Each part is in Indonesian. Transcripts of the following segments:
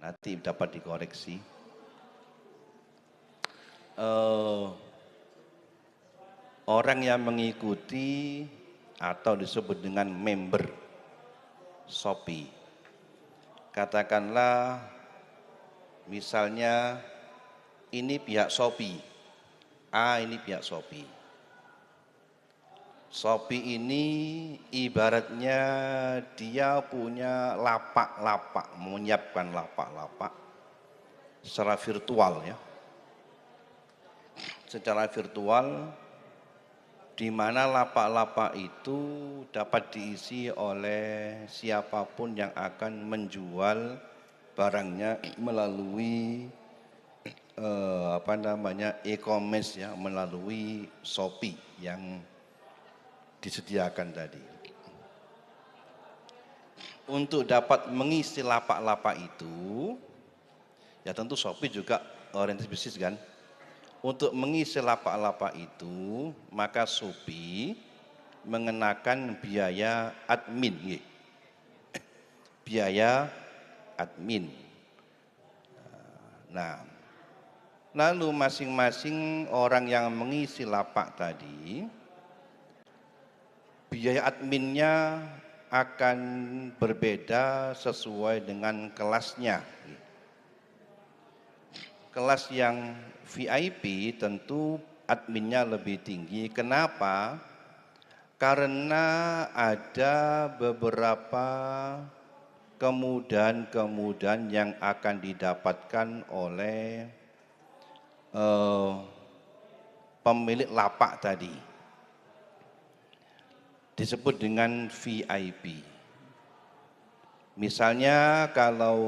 nanti dapat dikoreksi. Orang yang mengikuti atau disebut dengan member Shopee, katakanlah misalnya ini pihak Shopee, A ini pihak Shopee. Shopee ini ibaratnya dia punya lapak-lapak, menyiapkan lapak-lapak secara virtual ya. Secara virtual, di mana lapak-lapak itu dapat diisi oleh siapapun yang akan menjual barangnya melalui e-commerce ya, melalui Shopee yang disediakan tadi. Untuk dapat mengisi lapak-lapak itu, ya tentu Shopee juga orientasi bisnis kan. Untuk mengisi lapak-lapak itu, maka Shopee mengenakan biaya admin. Biaya admin. Nah, lalu masing-masing orang yang mengisi lapak tadi, biaya adminnya akan berbeda sesuai dengan kelasnya. Kelas yang VIP tentu adminnya lebih tinggi. Kenapa? Karena ada beberapa kemudahan-kemudahan yang akan didapatkan oleh pemilik lapak tadi. Disebut dengan VIP. Misalnya kalau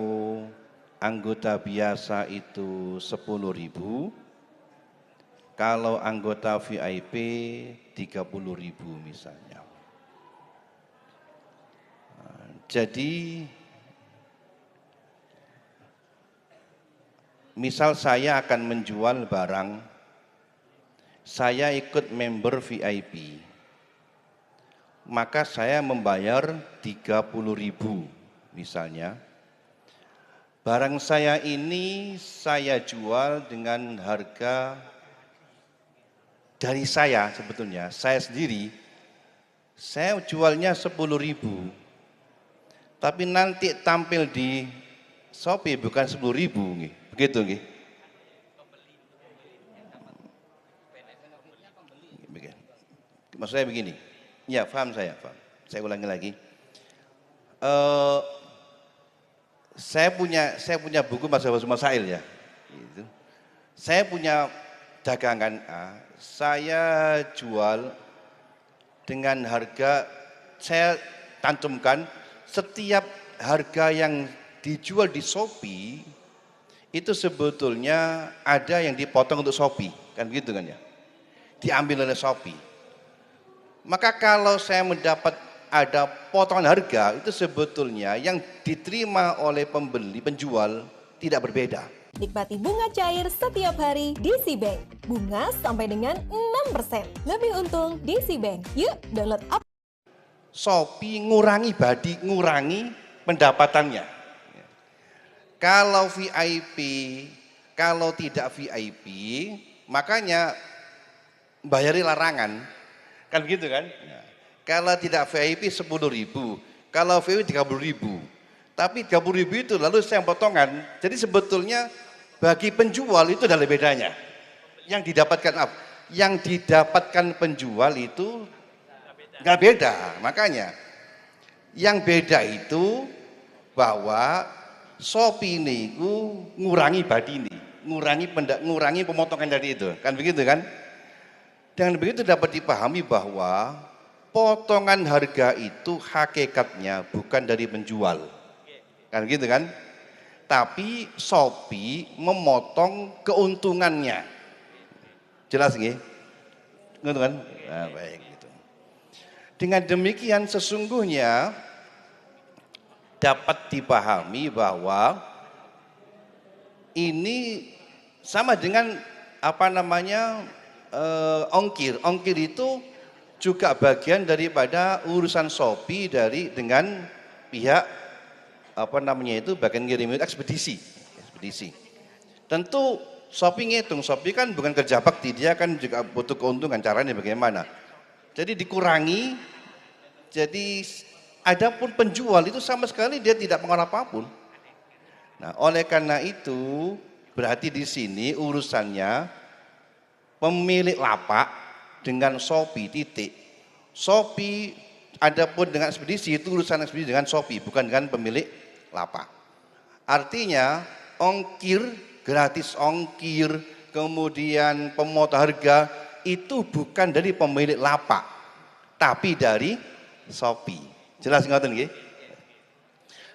anggota biasa itu 10.000, kalau anggota VIP 30.000 misalnya. Jadi misal saya akan menjual barang, saya ikut member VIP, maka saya membayar 30.000 misalnya. Barang saya ini saya jual dengan harga dari saya sebetulnya, saya sendiri, saya jualnya 10.000. Tapi nanti tampil di Shopee bukan 10.000, begitu nggih. Maksud saya begini, ya paham saya, paham. Saya ulangi lagi. Saya punya buku masail ya. Gitu. Saya punya dagangan A, saya jual dengan harga, saya cantumkan setiap harga yang dijual di Shopee itu sebetulnya ada yang dipotong untuk Shopee, kan begitu kan ya? Diambil oleh Shopee. Maka kalau saya mendapat ada potongan harga, itu sebetulnya yang diterima oleh pembeli, penjual tidak berbeda. Nikmati bunga cair setiap hari di Cbank. Bunga sampai dengan 6%. Lebih untung di Cbank. Yuk download app. Shopee ngurangi pendapatannya. Kalau VIP, kalau tidak VIP, makanya bayari larangan. Kan begitu kan? Kalau tidak VIP 10.000, kalau VIP 30.000. Tapi 30.000 itu lalu saya potongan. Jadi sebetulnya bagi penjual itu adalah bedanya. Yang didapatkan penjual itu nggak beda. Makanya yang beda itu bahwa Shopee ini ngurangi badi ini, ngurangi pemotongan dari itu. Kan begitu kan? Dengan begitu dapat dipahami bahwa potongan harga itu hakikatnya bukan dari penjual, kan gitu kan? Tapi Shopee memotong keuntungannya, jelas nggih? Gitu kan? Nah, baik gitu. Dengan demikian sesungguhnya dapat dipahami bahwa ini sama dengan ongkir itu juga bagian daripada urusan Shopee dengan pihak bagian ngirim itu ekspedisi. Tentu Shopee ngitung, Shopee kan bukan kerja bakti, dia kan juga butuh keuntungan, caranya bagaimana. Jadi dikurangi, jadi adapun penjual itu sama sekali dia tidak mengolah apapun. Nah, oleh karena itu berarti di sini urusannya pemilik lapak dengan Shopee titik. Shopee adapun dengan ekspedisi itu urusan ekspedisi dengan Shopee, bukan dengan pemilik lapak. Artinya ongkir, gratis ongkir, kemudian pemotong harga itu bukan dari pemilik lapak, tapi dari Shopee. Jelas ngoten nggih?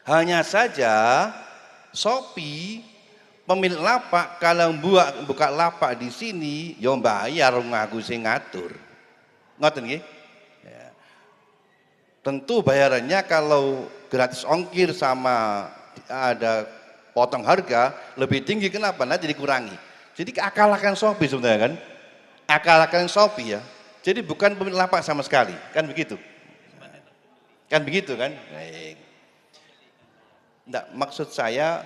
Hanya saja Shopee pemilik lapak kalau buka lapak di sini ya bayar ngaku sing ngatur. Ngoten nggih? Ya. Tentu bayarannya kalau gratis ongkir sama ada potong harga lebih tinggi, kenapa? Nanti dikurangi. Jadi akal-akalan Shopee sebenarnya kan? Akal-akalan Shopee ya. Jadi bukan pemilik lapak sama sekali, kan begitu? Kan begitu kan? Baik. Nggak, maksud saya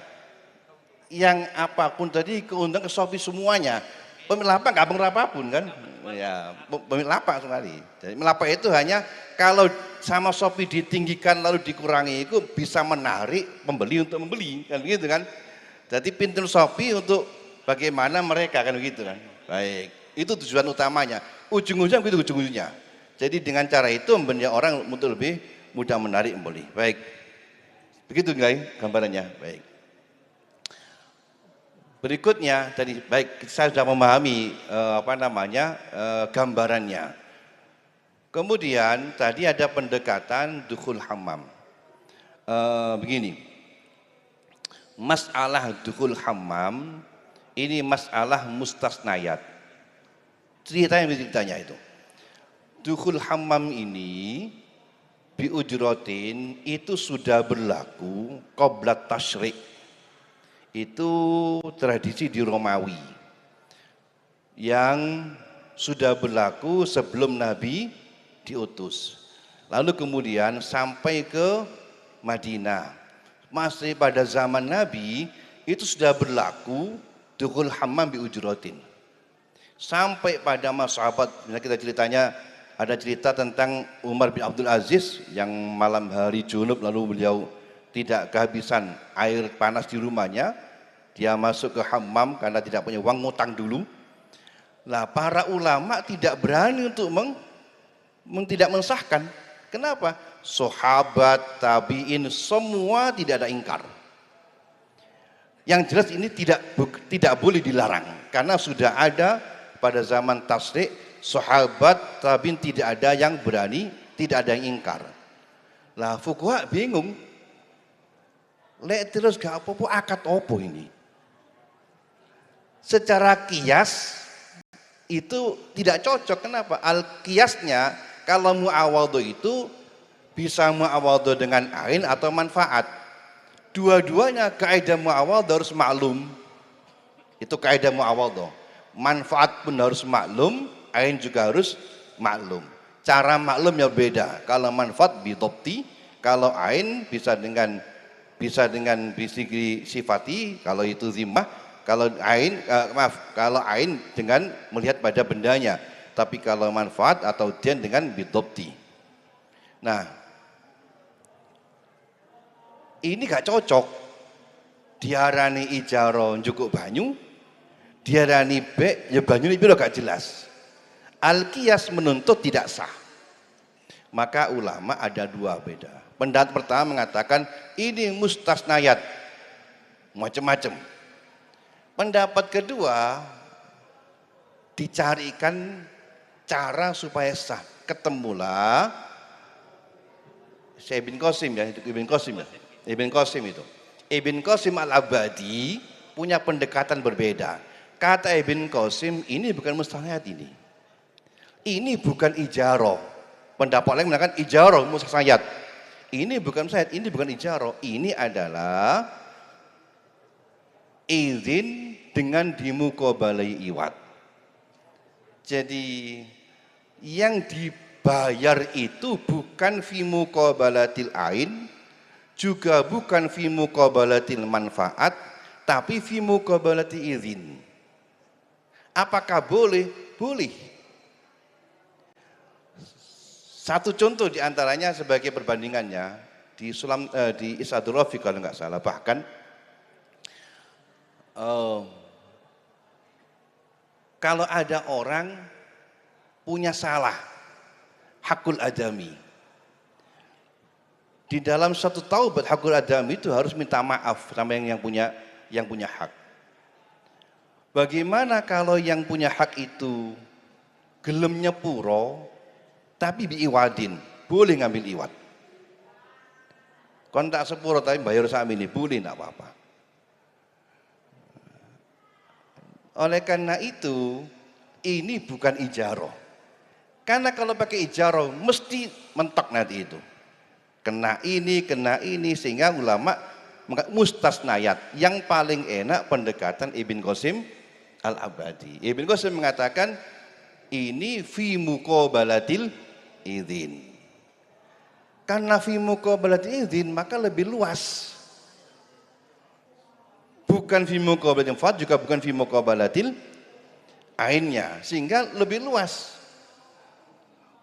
yang apapun tadi keuntungan ke Shopee semuanya. Pemilik lapak nggak pengen apapun kan? Ya, pemilik lapak sekali. Jadi lapak itu hanya kalau sama Shopee ditinggikan lalu dikurangi itu bisa menarik pembeli untuk membeli, kan begitu kan? Jadi pintu Shopee untuk bagaimana mereka kan begitu kan? Baik, itu tujuan utamanya. Ujung-ujungnya begitu ujung-ujungnya. Jadi dengan cara itu membuat orang untuk lebih mudah menarik membeli. Baik, begitu guys gambarannya. Baik. Berikutnya tadi baik saya sudah memahami gambarannya. Kemudian tadi ada pendekatan dukhul hammam. Begini, masalah dukhul hammam ini masalah mustasnayat. Ceritanya itu. Dukhul hammam ini biujrotin itu sudah berlaku qoblat tasyrik. Itu tradisi di Romawi yang sudah berlaku sebelum Nabi diutus. Lalu kemudian sampai ke Madinah. Masih pada zaman Nabi itu sudah berlaku dukhul hammam bi ujrotin. Sampai pada masa sahabat, misalnya kita ceritanya ada cerita tentang Umar bin Abdul Aziz yang malam hari junub lalu beliau tidak kehabisan air panas di rumahnya, dia masuk ke hammam karena tidak punya uang, ngutang dulu. Lah para ulama tidak berani untuk tidak mensahkan. Kenapa? Sahabat, tabi'in semua tidak ada ingkar. Yang jelas ini tidak boleh dilarang karena sudah ada pada zaman tasyrik, sahabat, tabi'in tidak ada yang berani, tidak ada yang ingkar. Lah fuqaha bingung. Lek terus gak apa-apa akad opo ini. Secara kias itu tidak cocok. Kenapa? Al-kiasnya kalau mu'awadhu itu bisa mu'awadhu dengan ain atau manfaat. Dua-duanya kaidah mu'awadhu harus maklum. Itu kaidah mu'awadhu. Manfaat pun harus maklum, ain juga harus maklum. Cara maklumnya beda. Kalau manfaat bidopti, kalau ain bisa dengan bisiki sifati, kalau itu zimmah, kalau ain dengan melihat pada bendanya, tapi kalau manfaat atau dian dengan bidopti. Nah, ini gak cocok. Diarani ijaro cukup banyu, diarani bek ya banyu itu gak jelas. Al-qiyas menuntut tidak sah. Maka ulama ada dua beda. Pendapat pertama mengatakan ini mustasnayat, macam-macam. Pendapat kedua dicarikan cara supaya sah. Ketemulah Syekh Ibn Qasim ya, Ibn Qasim itu. Ibn Qasim al-Abadi punya pendekatan berbeda. Kata Ibn Qasim ini bukan mustasnayat ini. Ini bukan ijaroh. Pendapat lain mengatakan ijaroh mustasnayat. Ini bukan syahid, ini bukan ijaroh, ini adalah izin dengan dimuqabalai iwat. Jadi yang dibayar itu bukan fi muqabalatil ain, juga bukan fi muqabalatil manfaat, tapi fi muqabalati izin. Apakah boleh? Boleh. Satu contoh diantaranya sebagai perbandingannya di Isatul Rafiq kalau nggak salah, bahkan kalau ada orang punya salah hakul adami, di dalam satu taubat hakul adami itu harus minta maaf sama yang punya hak. Bagaimana kalau yang punya hak itu gelem nyepuro tapi biiwadin, boleh ngambil iwad. Kon tak sepuro tapi bayar sami ini, boleh enggak apa-apa. Oleh karena itu, ini bukan ijaroh. Karena kalau pakai ijaroh mesti mentok nanti itu. Kena ini, sehingga ulama mustasnayat. Yang paling enak pendekatan Ibn Qasim Al-Abadi. Ibn Qasim mengatakan ini fi muqabalatil idzin. Karena fi muqabalatil idzin maka lebih luas. Bukan fi muqabalatil manfaat, juga bukan fi muqabalatil ainnya, sehingga lebih luas.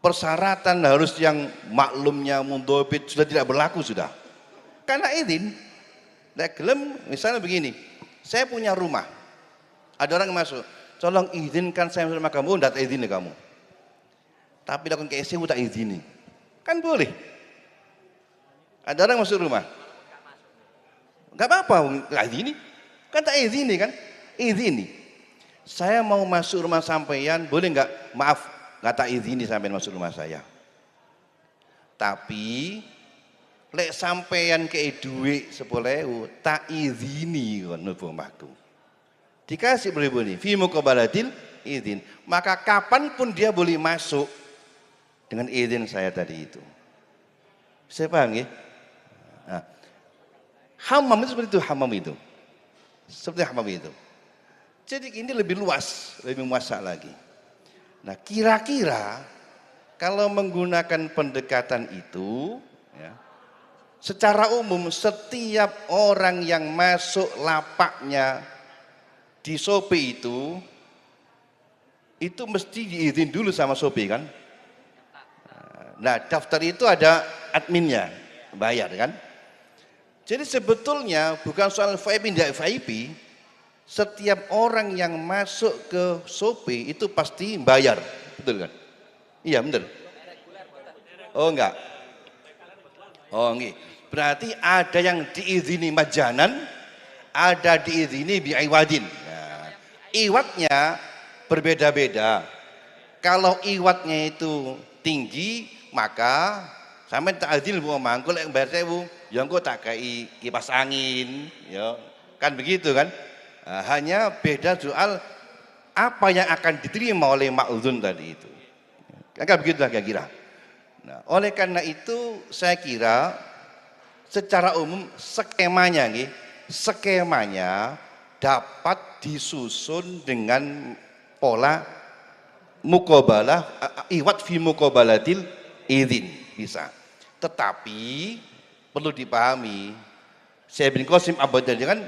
Persyaratan harus yang maklumnya mundobit sudah tidak berlaku sudah. Karena idzin. Nah, gelem misalnya begini, saya punya rumah, ada orang masuk, tolong izinkan saya masuk rumah kamu, tidak izin kamu. Tapi lakukan ke SC tak izini, kan boleh. Ada orang masuk rumah, nggak apa-apa, nggak izini, kan tak izini kan, izini. Saya mau masuk rumah sampeyan, boleh nggak? Maaf, nggak tak izini sampeyan masuk rumah saya. Tapi lek sampeyan kei duit 10.000 tak izini kon mlebu omahku. Dikasih boleh fi muqabalatil izin. Maka kapanpun dia boleh masuk dengan izin saya tadi itu. Saya paham ya? Nah, hammam itu seperti itu, hammam itu. Seperti hammam itu. Jadi ini lebih luas, lebih muasa lagi. Nah, kira-kira kalau menggunakan pendekatan itu ya, secara umum setiap orang yang masuk lapaknya di Shopee itu mesti diizin dulu sama Shopee kan. Nah, daftar itu ada adminnya, bayar kan. Jadi sebetulnya bukan soal VIP tidak VIP, setiap orang yang masuk ke Shopee itu pasti bayar, betul kan? Iya benar. Oh enggak. Oh enggak. Berarti ada yang diizini majanan, ada diizini bi'iwadin. Nah, iwatnya berbeda-beda. Kalau iwatnya itu tinggi, maka sampai tak adil bu mangkul yang bayar saya bu, yang kok tak kai kipas angin, ya kan begitu kan? Nah, hanya beda soal apa yang akan diterima oleh ma'udhun tadi itu. Kan begitulah kira-kira. Nah, oleh karena itu saya kira secara umum skemanya nih, skemanya dapat disusun dengan pola muqabalah iwat fi muqabalatil idzin bisa. Tetapi perlu dipahami, Syekh bin Qasim Abadi kan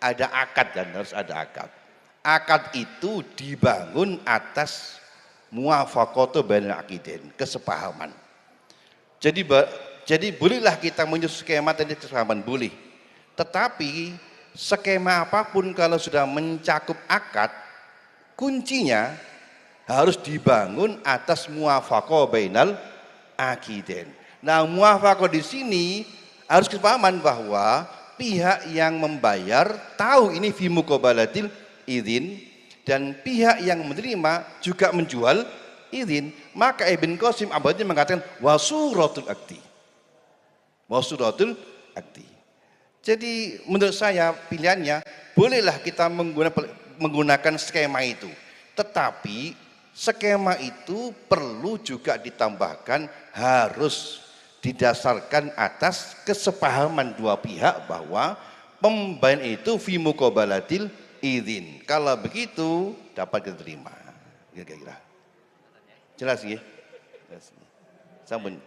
ada akad kan, harus ada akad. Akad itu dibangun atas muwafaqatu bainal aqidain, kesepahaman. Jadi bolehlah kita menyusun skema tadi kesepahaman boleh. Tetapi skema apapun kalau sudah mencakup akad, kuncinya harus dibangun atas muwafaqah bainal aqidain. Nah, muwafaqah di sini harus kesepahaman bahwa pihak yang membayar tahu ini fi muqabalatil idzin dan pihak yang menerima juga menjual izin. Maka Ibn Qasim Abadi mengatakan wasuratul akdi. Wasuratul akdi. Jadi menurut saya pilihannya bolehlah kita menggunakan skema itu. Tetapi skema itu perlu juga ditambahkan harus didasarkan atas kesepahaman dua pihak bahwa pembayaran itu fi muqabalatil idzin. Kalau begitu dapat diterima. Kira-kira. Jelas ya? Jelas. Sampun.